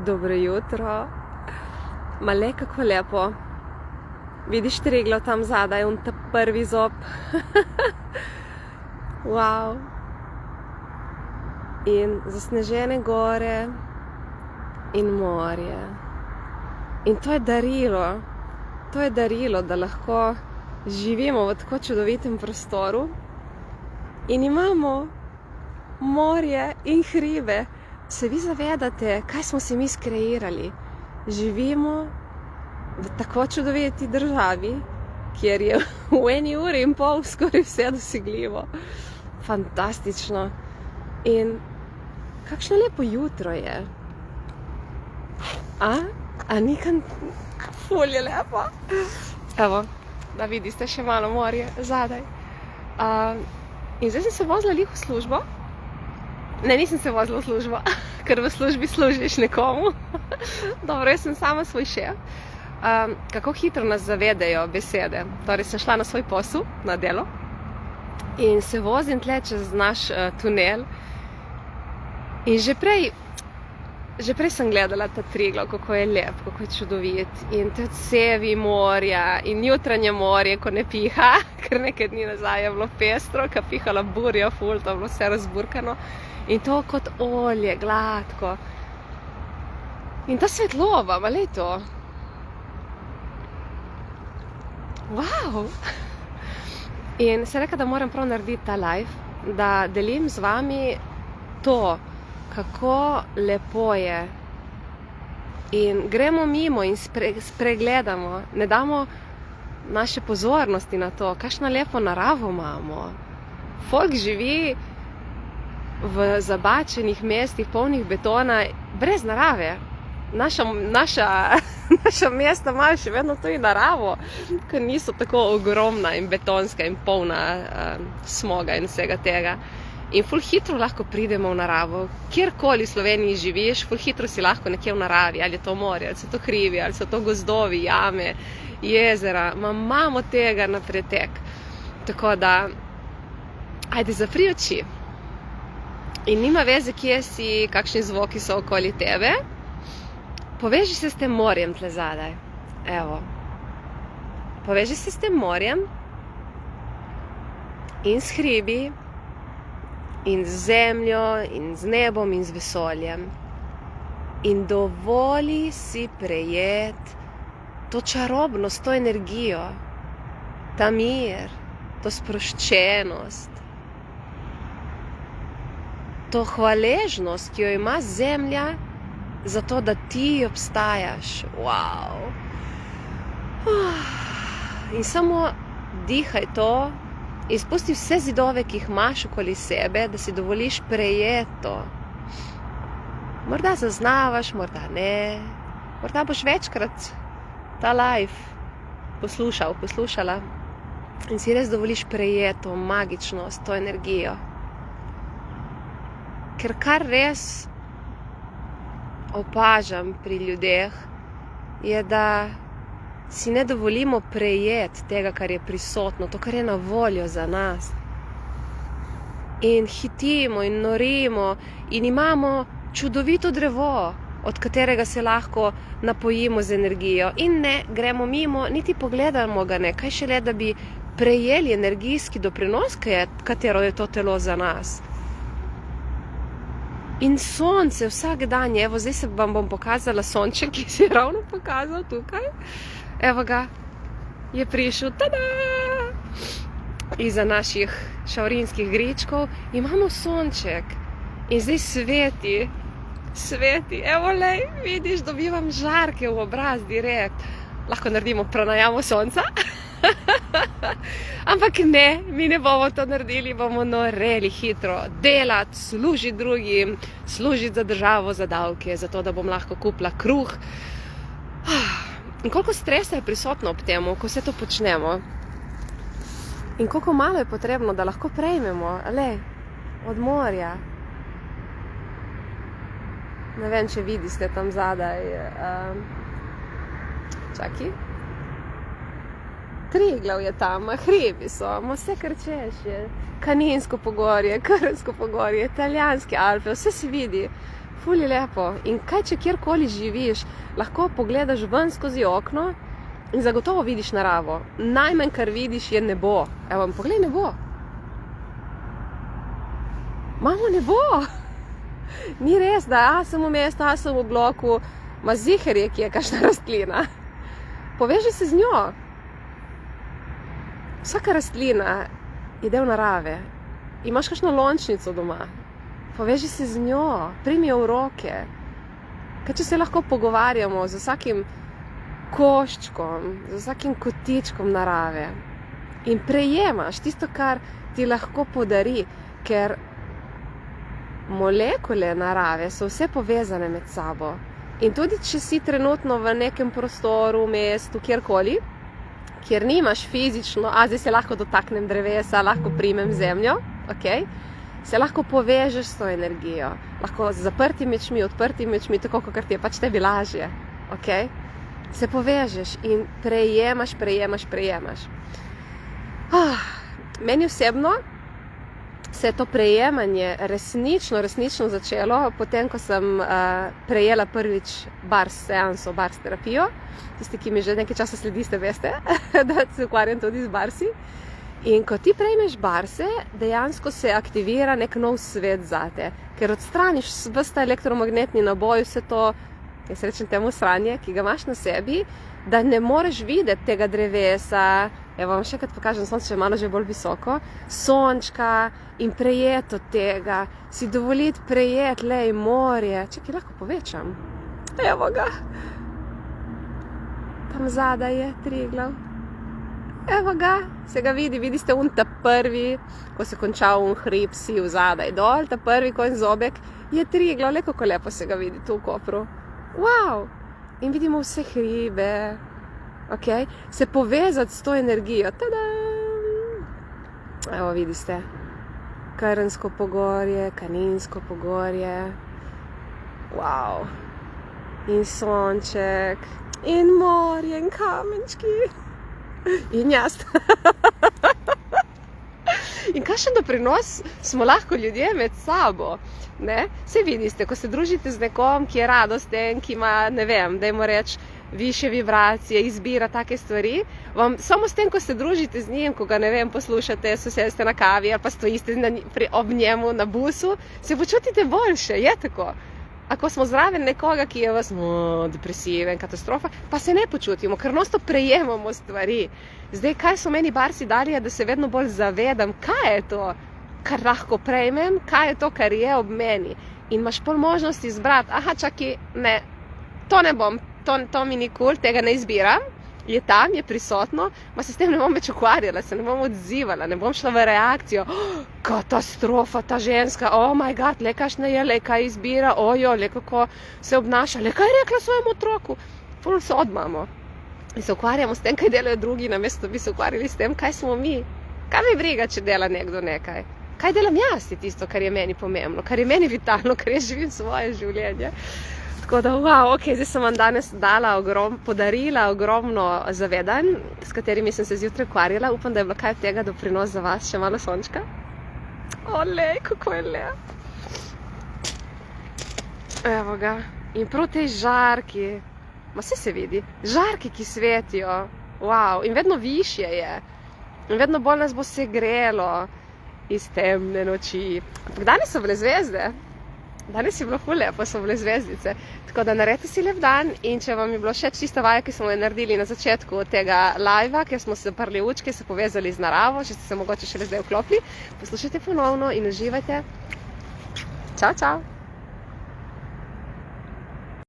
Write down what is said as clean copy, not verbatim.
Dobro jutro. Ma le kako lepo. Vidiš Triglav tam zadaj, ta prvi zob. Wow. In zasnežene gore in morje. In to je darilo. To je darilo, da lahko živimo v tako čudovitem prostoru in imamo morje in hribe. Se vi zavedate, kaj smo si mi skreirali? Živimo v tako čudoviti državi, kjer je v 1 uri in pol skoraj vse dosegljivo. Fantastično. In kakšno lepo jutro je. A nikam ful je lepo. Evo, da vidite še malo morje zadaj. In zdaj sem se vozila lih v službo. Ne, nisem se vozila v službo, ker v službi služiš nekomu. Dobro, jaz sem sama svoj šef. Kako hitro nas zavedajo besede. Torej, sem šla na svoj posel, na delo, in se vozim tle čez naš tunel. In že prej sem gledala ta Triglav, kako je lep, kako je čudovit. In te odsevi morja in jutranje morje, ko ne piha, ker nekaj dni nazaj je bilo pestro, ko pihala burja, ful, to je bilo vse razburkano. In to kot olje, gladko. In ta svetlova, malej to. Wow! In se reka, da moram prav narediti ta live, da delim z vami to, kako lepo je. In gremo mimo in spregledamo, ne damo naše pozornosti na to, kakšno lepo naravo imamo. Folk živi v zabačenih mestih, polnih betona, brez narave. Naša mesta imajo še vedno to in naravo, ker niso tako ogromna in betonska in polna smoga in vsega tega. In ful hitro lahko pridemo v naravo. Kjerkoli v Sloveniji živiš, ful hitro si lahko nekje v naravi, ali je to morje, ali so to hribi, ali so to gozdovi, jame, jezera. Imamo tega na pretek. Tako da, ajde, zapri oči. In nima veze, kje si, kakšni zvoki so okoli tebe. Poveži se s tem morjem tle zadaj. Evo. Poveži se s tem morjem in s hribi in z zemljo in z nebom in z vesoljem. In dovoli si prejeti to čarobnost, to energijo, ta mir, to sproščenost, to hvaležnost, ki jo ima zemlja za to, da ti obstajaš. Wow. In samo dihaj to, izpusti vse zidove, ki jih imaš okoli sebe, da si dovoliš prejeti to. Morda zaznavaš, morda ne. Morda boš večkrat ta live poslušala in si res dovoliš prejeti to magičnost, to energijo. Ker kar res opažam pri ljudeh, je, da si ne dovolimo prejeti tega, kar je prisotno, to, kar je na voljo za nas. In hitimo in norimo in imamo čudovito drevo, od katerega se lahko napojimo z energijo. In ne gremo mimo, niti pogledamo ga ne, kaj šele, da bi prejeli energijski doprinos, katero je to telo za nas. In sonce vsak dan, evo, zdaj se vam bom pokazala sonček, ki se je ravno pokazal tukaj. Evo ga, je prišel, tada! Iza naših šavrinskih gričkov imamo sonček. In zdaj sveti, evo lej, vidiš, dobivam žarke v obraz direkt. Lahko naredimo pranajamo sonca. Ampak ne, mi ne bomo to naredili, bomo noreli hitro, delati, služiti drugim, služiti za državo, za davke, zato da bom lahko kupila kruh. In koliko stresa je prisotno ob temu, ko vse to počnemo. In koliko malo je potrebno, da lahko prejmemo, od morja. Ne vem, če vidite tam zadaj. Čaki. Triglav je tam, hribi so, vse kar češ je. Kaninsko pogorje, Krnsko pogorje, Italijanske Alpe, vse se vidi. Ful je lepo. In kaj, če kjerkoli živiš, lahko pogledaš ven skozi okno in zagotovo vidiš naravo. Najmanj, kar vidiš, je nebo. Evo, poglej nebo. Imamo nebo. Ni res, da sem v mestu, sem v bloku, ma ziher je, ki je kakšna rastlina. Poveži se z njo. Vsaka rastlina je del narave. Imaš kakšno lončnico doma. Poveži se z njo, primi jo v roke. Kaj če se lahko pogovarjamo z vsakim koščkom, z vsakim kotičkom narave in prejemaš tisto, kar ti lahko podari, ker molekule narave so vse povezane med sabo. In tudi, če si trenutno v nekem prostoru, mestu, kjerkoli, kjer nimaš fizično, zdaj se lahko dotaknem drevesa, lahko primem zemljo, okay? Se lahko povežeš s to energijo, lahko z zaprtimi očmi, odprtimi očmi, tako kot ti je pač tebi lažje, okay? Se povežeš in prejemaš. Meni osebno se je to prejemanje resnično začelo, potem, ko sem prejela prvič bars seanso, bars terapijo. Tisti, ki mi že nekaj časa slediste, veste, da se ukvarjam tudi z barsi. In ko ti prejmeš barse, dejansko se aktivira nek nov svet zate, ker odstraniš ves ta elektromagnetni naboj, vse to, jaz rečem temu sranje, ki ga imaš na sebi, da ne moreš videti tega drevesa, evo vam še enkrat pokažem, sonce je malo že bolj visoko, sončka in prejet od tega, si dovoliti prejet, lej, morje, čakaj, lahko povečam, evo ga, tam zadaj je Triglav. Evo ga, se ga vidi ste ta prvi, ko se konča hrib, si v zadaj dol, ta prvi konj zobek je Triglav, le kako lepo se ga vidi tu v Kopru. Wow! In vidimo vse hribe, okay? Se povezati s to energijo. Tadam! Evo vidite, Krnsko pogorje, Kaninsko pogorje, wow! In sonček, in morje, in kamenčki. In jaz. In kakšen doprinos smo lahko ljudje med sabo, ne? Saj vidite, ko se družite z nekom, ki je radosten, ki ima, ne vem, dajmo reči, višje vibracije, izbira take stvari, vam samo s tem, ko se družite z njim, ko ga, ne vem, poslušate, sosedste na kavi ali pa stojite ob njemu na busu, se počutite boljše, je tako. Ako smo zraven nekoga, ki je vas depresiven, katastrofa, pa se ne počutimo, ker nosto prejemamo stvari. Zdaj, kaj so meni barsi dali, da se vedno bolj zavedam, kaj je to, kar lahko prejmem, kaj je to, kar je ob meni. In imaš pol možnosti izbrati, čakaj, ne, to ne bom, to mi ni cool, tega ne izbiram, je tam, je prisotno, ma se s tem ne bom več ukvarjala, se ne bom odzivala, ne bom šla v reakcijo, katastrofa, ta ženska, oh my god, le kakšna je, le kaj izbira, ojo, le kako se obnaša, le kaj je rekla svojemu otroku, ful se odmamo. In se ukvarjamo s tem, kaj delajo drugi, namesto da bi se ukvarjali s tem, kaj smo mi. Kaj me briga, če dela nekdo nekaj? Kaj delam jaz, je tisto, kar je meni pomembno, kar je meni vitalno, kar jaz živim svoje življenje. Tako da, wow, ok, zdaj sem vam danes podarila ogromno zavedanj, s katerimi sem se zjutraj ukvarjala. Upam, da je bilo kaj od tega doprinos za vas, še malo sončka. Olej, kako je lep. Evo ga. In prav tej žarki, ma vse se vidi, žarki, ki svetijo, wow, in vedno višje je. In vedno bolj nas bo segrelo iz temne noči. Ampak danes so bile zvezde. Danes je bilo ful lepo, so bile zvezdice. Tako da naredite si lep dan in če vam je bilo še čisto vaja, ki smo jo naredili na začetku tega live-a, kjer smo se zaprli učke, se povezali z naravo, če ste se mogoče šele zdaj vklopili, poslušajte ponovno in uživajte. Čau, čau!